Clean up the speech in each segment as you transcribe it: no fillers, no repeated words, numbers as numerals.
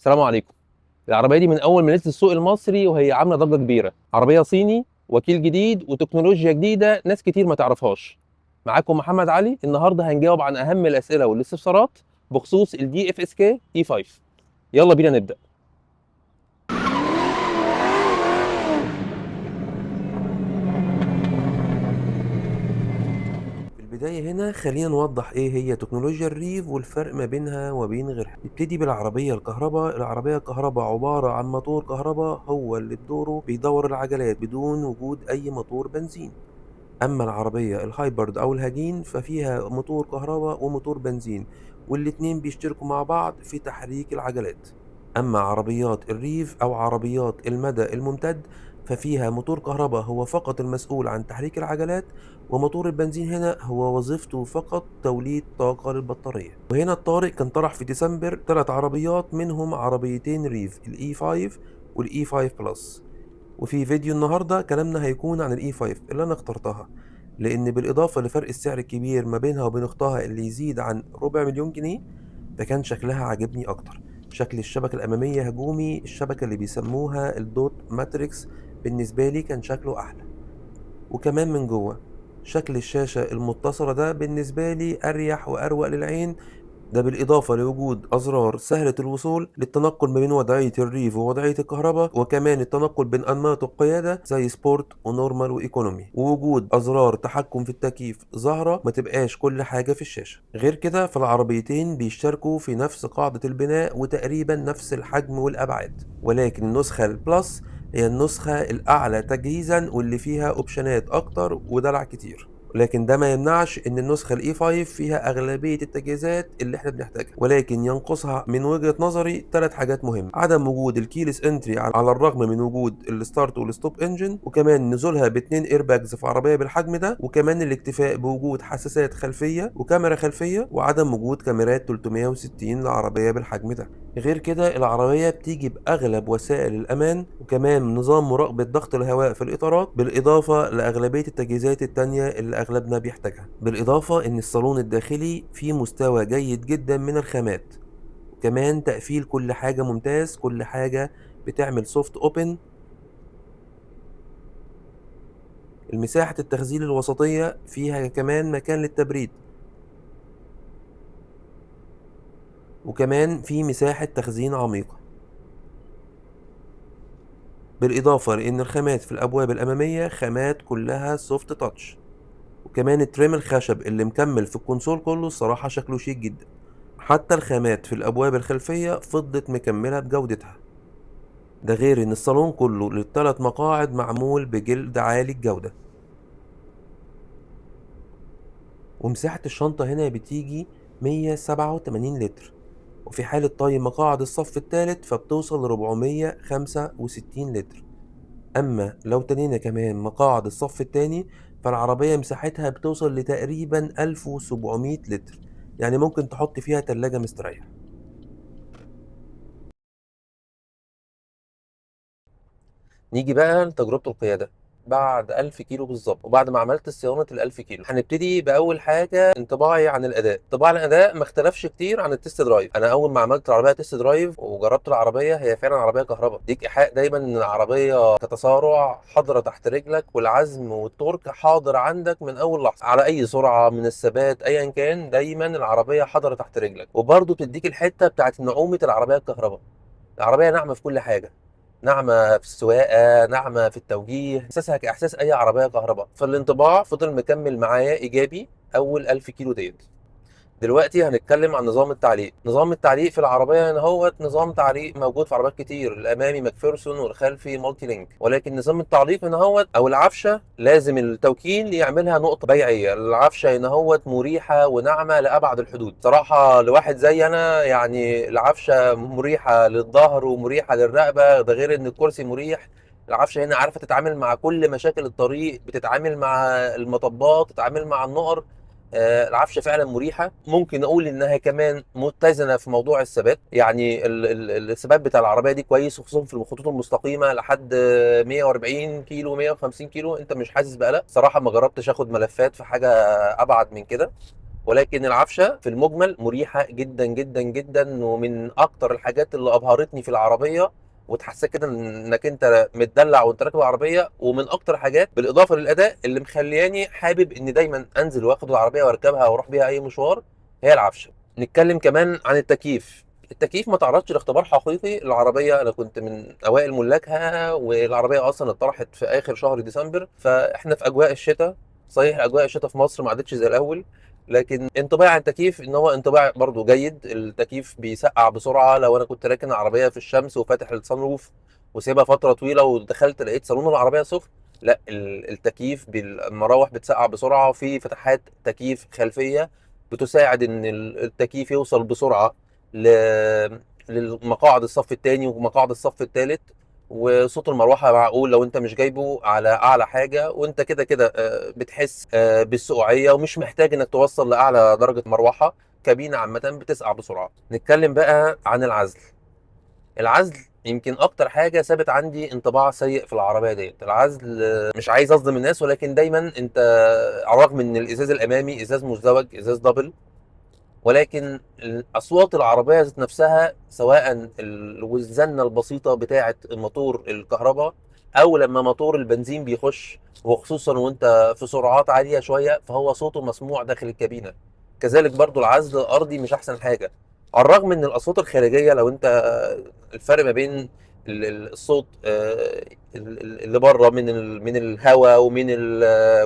السلام عليكم. العربية دي من أول ما نزلت السوق المصري وهي عاملة ضجة كبيرة، عربية صيني، وكيل جديد وتكنولوجيا جديدة ناس كتير ما تعرفهاش. معاكم محمد علي، النهارده هنجاوب عن أهم الأسئلة والاستفسارات بخصوص الدي اف اس كي اي 5. يلا بينا نبدأ. في البداية هنا خلينا نوضح ايه هي تكنولوجيا الريف والفرق ما بينها وبين غيرها. نبتدي بالعربية الكهرباء. العربية الكهرباء عبارة عن موتور كهرباء هو اللي بدوره بيدور العجلات بدون وجود أي موتور بنزين. أما العربية الهايبرد أو الهجين ففيها موتور كهرباء وموتور بنزين، والاتنين بيشتركوا مع بعض في تحريك العجلات. أما عربيات الريف أو عربيات المدى الممتد ففيها موتور كهرباء هو فقط المسؤول عن تحريك العجلات، وموتور البنزين هنا هو وظيفته فقط توليد طاقة للبطارية. وهنا الطارق كان طرح في ديسمبر 3 عربيات، منهم عربيتين ريف الاي 5 والاي 5 بلس. وفي فيديو النهاردة كلامنا هيكون عن الاي 5 اللي انا اخترتها، لان بالاضافة لفرق السعر الكبير ما بينها وبين اختها اللي يزيد عن ربع مليون جنيه، فكان شكلها عجبني اكتر. شكل الشبكة الامامية هجومي، الشبكة اللي بيسموها الدوت ماتريكس بالنسبة لي كان شكله احلى. وكمان من جوه شكل الشاشة المتصلة ده بالنسبة لي اريح واروق للعين، ده بالإضافة لوجود أزرار سهلة الوصول للتنقل ما بين وضعية الريف ووضعية الكهرباء، وكمان التنقل بين أنماط القيادة زي سبورت ونورمال وإيكونومي، ووجود أزرار تحكم في التكييف ظاهرة ما تبقاش كل حاجة في الشاشة. غير كده فالعربيتين بيشتركوا في نفس قاعدة البناء وتقريبا نفس الحجم والأبعاد، ولكن النسخة البلس هي النسخة الأعلى تجهيزا واللي فيها أوبشنات أكتر ودلع كتير. لكن ده ما يمنعش ان النسخة الاي 5 فيها اغلبية التجهيزات اللي احنا بنحتاجها، ولكن ينقصها من وجهة نظري 3 حاجات مهمة: عدم وجود الكيلس انتري على الرغم من وجود الستارت والستوب انجن، وكمان نزولها باتنين ايرباجز في عربية بالحجم ده، وكمان الاكتفاء بوجود حساسات خلفية وكاميرا خلفية، وعدم وجود كاميرات 360 لعربية بالحجم ده. غير كده العربية بتيجي بأغلب وسائل الأمان، وكمان نظام مراقبة ضغط الهواء في الإطارات، بالإضافة لأغلبية التجهيزات التانية اللي أغلبنا بيحتاجها. بالإضافة إن الصالون الداخلي فيه مستوى جيد جدا من الخامات، وكمان تقفيل كل حاجة ممتاز، كل حاجة بتعمل سوفت أوبن. المساحة التخزين الوسطية فيها كمان مكان للتبريد، وكمان في مساحة تخزين عميقة. بالإضافة لأن الخامات في الأبواب الأمامية خامات كلها سوفت تاتش، وكمان التريم الخشب اللي مكمل في الكونسول كله الصراحة شكله شيك جدا. حتى الخامات في الأبواب الخلفية فضت مكملة بجودتها. ده غير إن الصالون كله للثلاث مقاعد معمول بجلد عالي الجودة. ومساحة الشنطة هنا بتيجي 187 لتر، وفي حالة طي مقاعد الصف الثالث فبتوصل ل 465 لتر. أما لو تنينا كمان مقاعد الصف التاني فالعربية مساحتها بتوصل لتقريبا 1700 لتر، يعني ممكن تحط فيها تلاجة مستريح. نيجي بقى لتجربة القيادة بعد 1000 كيلو بالظبط، وبعد ما عملت صيانة ال1000 كيلو هنبتدي بأول حاجة انطباعي عن الأداء. طبعا الأداء ما اختلفش كتير عن التست درايف. أنا أول ما عملت العربية تست درايف وجربت العربية، هي فعلا عربية كهرباء. ديك إيحاء دايما إن العربية كتسارع حاضرة تحت رجلك، والعزم والتورك حاضر عندك من أول لحظة على أي سرعة من الثبات أيا كان، دايما العربية حاضرة تحت رجلك. وبرضه بتديك الحتة بتاعت نعومة العربية الكهرباء. العربية ناعمة في كل حاجة، ناعمة في السواقة، ناعمة في التوجيه، إحساسها كإحساس أي عربية كهرباء. فالانطباع فضل مكمل معايا إيجابي أول 1000 كيلو ديت. دلوقتي هنتكلم عن نظام التعليق. نظام التعليق في العربية هنا هو نظام تعليق موجود في عربيات كتير، الأمامي ماكفيرسون والخلفي مالتي لينك، ولكن نظام التعليق هنا هو أو العفشة لازم التوكيل يعملها نقطة بيعية. العفشة هنا هو مريحة وناعمة لأبعد الحدود. صراحة لواحد زي أنا يعني العفشة مريحة للظهر ومريحة للرقبة، ده غير إن الكرسي مريح. العفشة هنا عارفة تتعامل مع كل مشاكل الطريق، بتتعامل مع المطبات، تتعامل مع النقر. العفشه فعلا مريحه. ممكن اقول انها كمان متزنه في موضوع الثبات، يعني الثبات بتاع العربيه دي كويس، وخصوصا في الخطوط المستقيمه لحد 140 كيلو 150 كيلو انت مش حاسس بقلق. صراحه ما جربتش اخد ملفات في حاجه ابعد من كده. ولكن العفشه في المجمل مريحه جدا جدا جدا، ومن اكتر الحاجات اللي ابهرتني في العربيه وتحسسك كده انك انت متدلع وانت راكب العربيه، ومن اكتر حاجات بالاضافه للاداء اللي مخلياني حابب ان دايما انزل واخد العربيه واركبها واروح بيها اي مشوار، هي العفشه. نتكلم كمان عن التكييف. التكييف ما تعرضش لاختبار حقيقي. العربيه انا كنت من اوائل ملاكها، والعربيه اصلا اتطرحت في اخر شهر ديسمبر، فاحنا في اجواء الشتاء. صحيح اجواء الشتاء في مصر ما عادتش زي الاول، لكن انطباعي عن التكييف ان هو انطباع برضو جيد. التكييف بيسقع بسرعه. لو انا كنت راكن العربيه في الشمس وفاتح الصن روف وسيبها فتره طويله ودخلت لقيت صالون العربيه سخن، لا، التكييف المراوح بتسقع بسرعه، وفي فتحات تكييف خلفيه بتساعد ان التكييف يوصل بسرعه للمقاعد الصف الثاني ومقاعد الصف الثالث. وصوت المروحه معقول لو انت مش جايبه على اعلى حاجه، وانت كده كده بتحس بالسقوعيه ومش محتاج انك توصل لاعلى درجه مروحه. كابينه عامه بتسقع بسرعه. نتكلم بقى عن العزل. العزل يمكن اكتر حاجه سابت عندي انطباع سيء في العربيه ديت. العزل مش عايز اصدم الناس، ولكن دايما انت على الرغم ان الازاز الامامي ازاز مزدوج ازاز دبل، ولكن اصوات العربيه ذات نفسها، سواء الوزنه البسيطه بتاعه الموتور الكهرباء او لما موتور البنزين بيخش، وخصوصا وانت في سرعات عاليه شويه، فهو صوته مسموع داخل الكابينه. كذلك برضو العزل الارضي مش احسن حاجه. على الرغم ان الاصوات الخارجيه، لو انت الفرق ما بين الصوت اللي بره من الهواء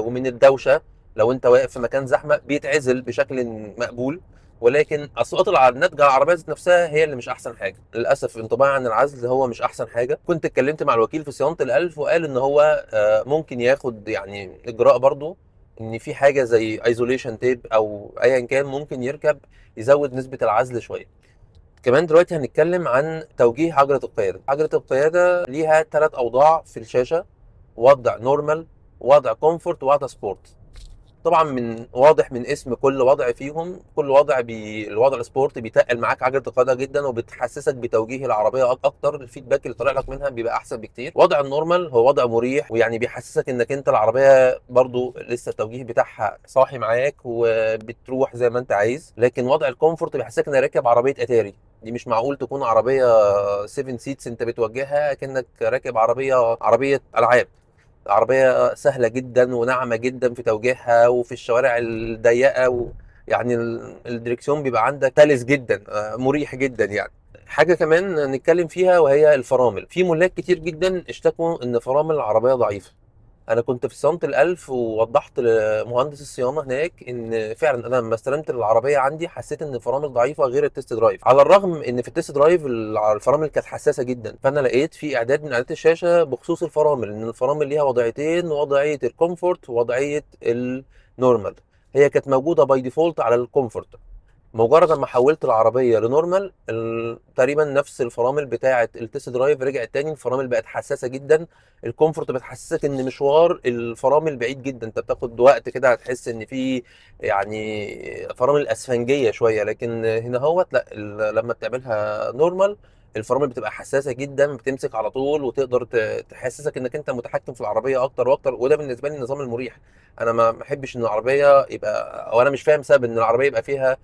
ومن الدوشه، لو انت واقف في مكان زحمه بيتعزل بشكل مقبول، ولكن اصوات الناتجه عن العربيه ذات نفسها هي اللي مش احسن حاجه. للاسف انطباعي عن العزل هو مش احسن حاجه. كنت اتكلمت مع الوكيل في صيانه الالف وقال ان هو ممكن ياخد يعني اجراء برضو، ان في حاجه زي ايزوليشن تيب او ايا كان ممكن يركب يزود نسبه العزل شويه. كمان دلوقتي هنتكلم عن توجيه عجله القياده. عجله القياده ليها 3 اوضاع في الشاشه: وضع نورمال، وضع كومفورت، ووضع سبورت. طبعا من واضح من اسم كل وضع فيهم، كل وضع الوضع السبورت بيتقل معاك عجله القياده جدا وبتحسسك بتوجيه العربيه اكتر. الفيدباك اللي طالع لك منها بيبقى احسن بكتير. وضع النورمال هو وضع مريح، ويعني بيحسسك انك انت العربيه برضو لسه التوجيه بتاعها صاحي معاك وبتروح زي ما انت عايز. لكن وضع الكومفورت بيحسسك انك راكب عربيه اتاري. دي مش معقول تكون عربيه 7 سيتس انت بتوجهها كأنك راكب عربيه العاب. عربية سهلة جدا وناعمة جدا في توجيهها وفي الشوارع الضيقة يعني الدريكسيون بيبقى عندك سلس جدا، مريح جدا يعني. حاجة كمان نتكلم فيها وهي الفرامل. في ملاك كتير جدا اشتكوا ان فرامل العربية ضعيفة. انا كنت في صيانه الالف ووضحت لمهندس الصيانه هناك ان فعلا انا لما استلمت العربيه عندي حسيت ان الفرامل ضعيفه غير التست درايف، على الرغم ان في التست درايف الفرامل كانت حساسه جدا. فانا لقيت في اعداد من اعدادات الشاشه بخصوص الفرامل، ان الفرامل ليها وضعيتين: وضعيه الكومفورت ووضعيه النورمال. هي كانت موجوده باي ديفولت على الكومفورت. مجرد ما حولت العربيه لنورمال، تقريبا نفس الفرامل بتاعه التست درايف رجعت تاني. الفرامل بقت حساسه جدا. الكومفورت بتحسسك ان مشوار الفرامل بعيد جدا، انت بتاخد وقت كده، هتحس ان في يعني فرامل اسفنجيه شويه. لكن هنا هوت لا، لما بتعملها نورمال الفرامل بتبقى حساسه جدا، بتمسك على طول وتقدر تحسسك انك انت متحكم في العربيه اكتر واكتر. وده بالنسبه لي النظام المريح. انا ما بحبش ان العربيه يبقى، او انا مش فاهم سبب ان العربيه يبقى فيها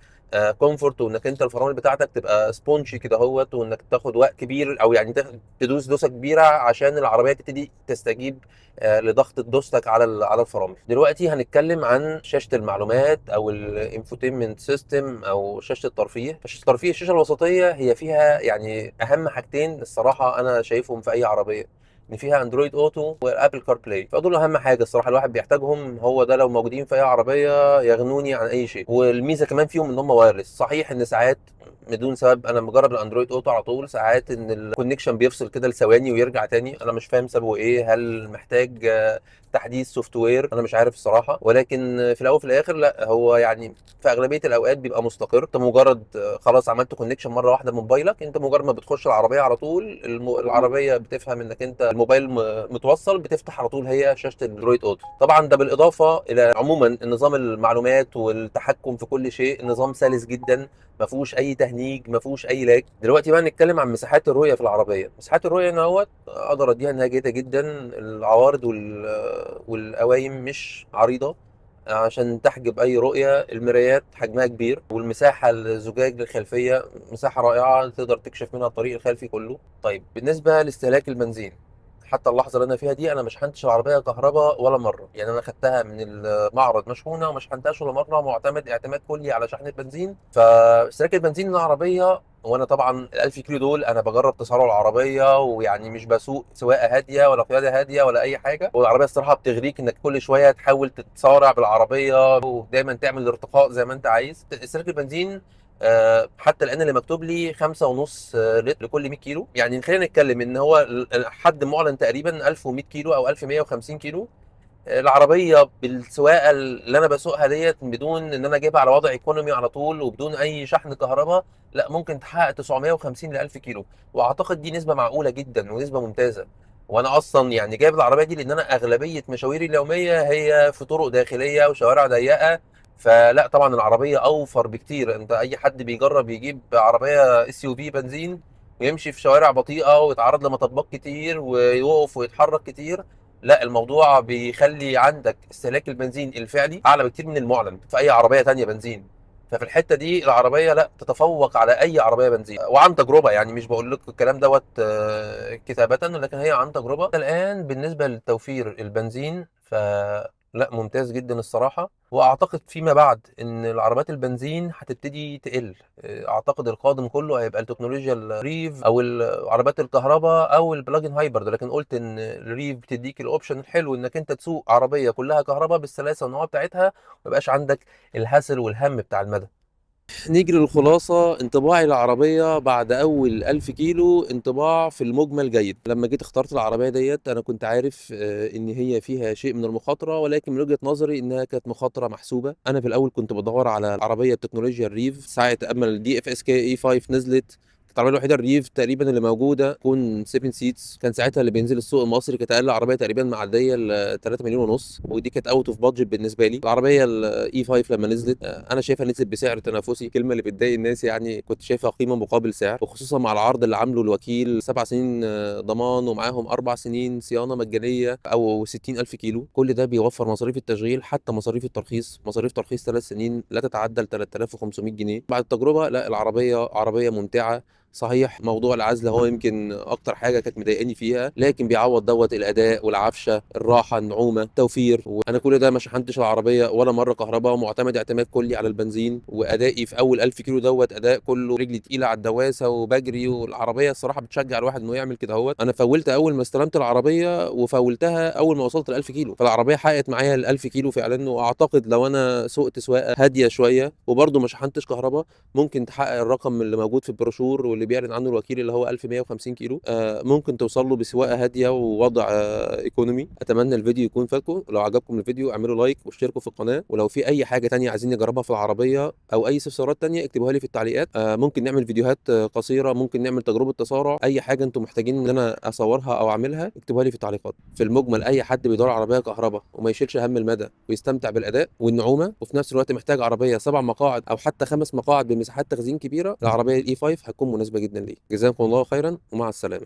كومفورت وانك انت الفرامل بتاعتك تبقى سبونجي كده اهوت، وانك تاخد وقت كبير او يعني تدوس دوسه كبيره عشان العربيه تبتدي تستجيب لضغط دوستك على الفرامل. دلوقتي هنتكلم عن شاشه المعلومات او الانفوتينمنت سيستم او شاشه الترفيه. شاشه الترفيه، الشاشه الوسطيه، هي فيها يعني اهم حاجتين الصراحه انا شايفهم في اي عربيه: ان فيها اندرويد اوتو وابل كار بلاي. فدول اهم حاجه الصراحه الواحد بيحتاجهم. هو ده لو موجودين في اي عربيه يغنوني عن اي شيء. والميزه كمان فيهم ان هم وايرلس. صحيح ان ساعات بدون سبب انا مجرد الاندرويد اوتو على طول، ساعات ان الكونكشن بيفصل كده لثواني ويرجع تاني، انا مش فاهم سببه ايه. هل محتاج تحديث سوفت وير؟ انا مش عارف الصراحه. ولكن في الاول وفي الاخر لا، هو يعني في اغلبيه الاوقات بيبقى مستقر. انت مجرد خلاص عملت كونكشن مره واحده من موبايلك، انت مجرد ما بتخش العربيه على طول العربيه بتفهم انك انت الموبايل متوصل، بتفتح على طول هي شاشه الاندرويد اوتو. طبعا ده بالاضافه الى عموما نظام المعلومات والتحكم في كل شيء، نظام سلس جدا، ما فيهوش اي تهنيج، ما فيهوش اي لاج. دلوقتي بقى نتكلم عن مساحات الرؤيه في العربيه. مساحات الرؤيه هنا اهوت اقدر اديها انها جيده جدا. العوارض والقوايم مش عريضه، عشان تحجب اي رؤيه. المرايات حجمها كبير، والمساحه الزجاج الخلفيه مساحه رائعه تقدر تكشف منها الطريق الخلفي كله. طيب بالنسبه لاستهلاك البنزين، حتى اللحظه اللي انا فيها دي انا ما شحنتش العربيه كهرباء ولا مره. يعني انا خدتها من المعرض مشحونه وما شحنتهاش ولا مره، معتمد اعتماد كلي على شحن البنزين. فاشتراك البنزين العربيه، وانا طبعا ال 1000 كيلو دول انا بجرب تسارع العربيه، ويعني مش بسوق سواقه هاديه ولا قياده هاديه ولا اي حاجه. والعربيه الصراحه بتغريك انك كل شويه تحاول تتسارع بالعربيه ودايما تعمل ارتقاء زي ما انت عايز. استهلاك البنزين حتى الان اللي مكتوب لي 5.5 لتر لكل 100 كيلو. يعني خلينا نتكلم ان هو حد معلن تقريبا 1100 كيلو او 1150 كيلو. العربيه بالسواقه اللي انا بسوقها ديت بدون ان انا اجيبها على وضع ايكونومي على طول وبدون اي شحن كهرباء، لا ممكن تحقق 950 ل 1000 كيلو. واعتقد دي نسبه معقوله جدا ونسبه ممتازه. وانا اصلا يعني جايب العربيه دي لان انا اغلبيه مشاويري اليوميه هي في طرق داخليه وشوارع ضيقه. فلا طبعا العربيه اوفر بكتير. انت اي حد بيجرب يجيب عربيه اس يو في بنزين ويمشي في شوارع بطيئه ويتعرض لمطبات كتير ويقف ويتحرك كتير، لا الموضوع بيخلي عندك استهلاك البنزين الفعلي اعلى بكتير من المعلن في اي عربيه تانية بنزين. ففي الحته دي العربيه لا تتفوق على اي عربيه بنزين. وعن تجربه، يعني مش بقول لك الكلام دوت كتابه، لكن هي عن تجربه. الان بالنسبه لتوفير البنزين لا ممتاز جدا الصراحه. واعتقد فيما بعد ان العربيات البنزين هتبتدي تقل. اعتقد القادم كله هيبقى التكنولوجيا الريف او عربيات الكهرباء او البلاجن هايبرد. لكن قلت ان الريف بتديك الاوبشن الحلو انك انت تسوق عربيه كلها كهرباء بالسلاسه والنوع بتاعتها، ما يبقاش عندك الهسل والهم بتاع المدى. نيجي للخلاصة. انطباعي العربية بعد أول 1000 كيلو انطباع في المجمل جيد. لما جيت اخترت العربية ديت أنا كنت عارف إن هي فيها شيء من المخاطرة، ولكن من وجهة نظري إنها كانت مخاطرة محسوبة. أنا في الأول كنت بدور على عربية بتكنولوجيا الريف ساعة أما الدي اف اس كي اي 5 نزلت. كانت العربيه الوحيده الريف تقريبا اللي موجوده تكون 7 سيتس. كان ساعتها اللي بينزل السوق المصري كانت اقل عربيه تقريبا معديه ل 3 مليون ونص، ودي كانت اوت اوف بادجت بالنسبه لي. العربيه الاي 5 لما نزلت انا شايفها نزلت بسعر تنافسي. الكلمه اللي بتضايق الناس يعني كنت شايفها قيمه مقابل سعر، وخصوصا مع العرض اللي عامله الوكيل 7 سنين ضمان ومعاهم 4 سنين صيانه مجانيه او 60,000 كيلو. كل ده بيوفر مصاريف التشغيل، حتى مصاريف الترخيص. مصاريف ترخيص 3 سنين لا تتعدى ال 3500 جنيه. بعد التجربه لا العربيه عربيه ممتعه. صحيح موضوع العزل هو يمكن اكتر حاجه كانت مضايقاني فيها، لكن بيعوض دوت الاداء والعفشه، الراحه، النعومه، التوفير. وانا كل ده ما شحنتش العربيه ولا مره كهرباء، معتمد اعتماد كلي على البنزين. وادائي في اول 1000 كيلو دوت اداء كله رجلي تقيله على الدواسه وبجري، والعربيه الصراحه بتشجع الواحد انه يعمل كده. هوت انا فولت اول ما استلمت العربيه وفولتها اول ما وصلت ال 1000 كيلو. فالعربيه حققت معايا ال 1000 كيلو فعلا. واعتقد لو انا سوقت سواقه هاديه شويه وبرده ما شحنتش كهرباء ممكن تحقق الرقم اللي موجود في البروشور واللي بيعلن عنه الوكيل اللي هو 1150 كيلو. ممكن توصل له بسواقه هاديه ووضع ايكونومي. اتمنى الفيديو يكون فاتكم. لو عجبكم الفيديو اعملوا لايك واشتركوا في القناه. ولو في اي حاجه تانية عايزين نجربها في العربيه او اي استفسارات تانية اكتبوها لي في التعليقات. ممكن نعمل فيديوهات قصيره، ممكن نعمل تجربه تسارع، اي حاجه انتم محتاجين ان انا اصورها او اعملها اكتبوها لي في التعليقات. في المجمل اي حد بيدور على عربيه كهرباء وما يشيلش هم المدى ويستمتع بالاداء والنعومه، وفي نفس الوقت محتاج عربيه 7 مقاعد او حتى 5 مقاعد بمساحات تخزين كبيره، العربيه الاي 5 هتكون مناسبه جدا ليه. جزاكم الله خيرا ومع السلامه.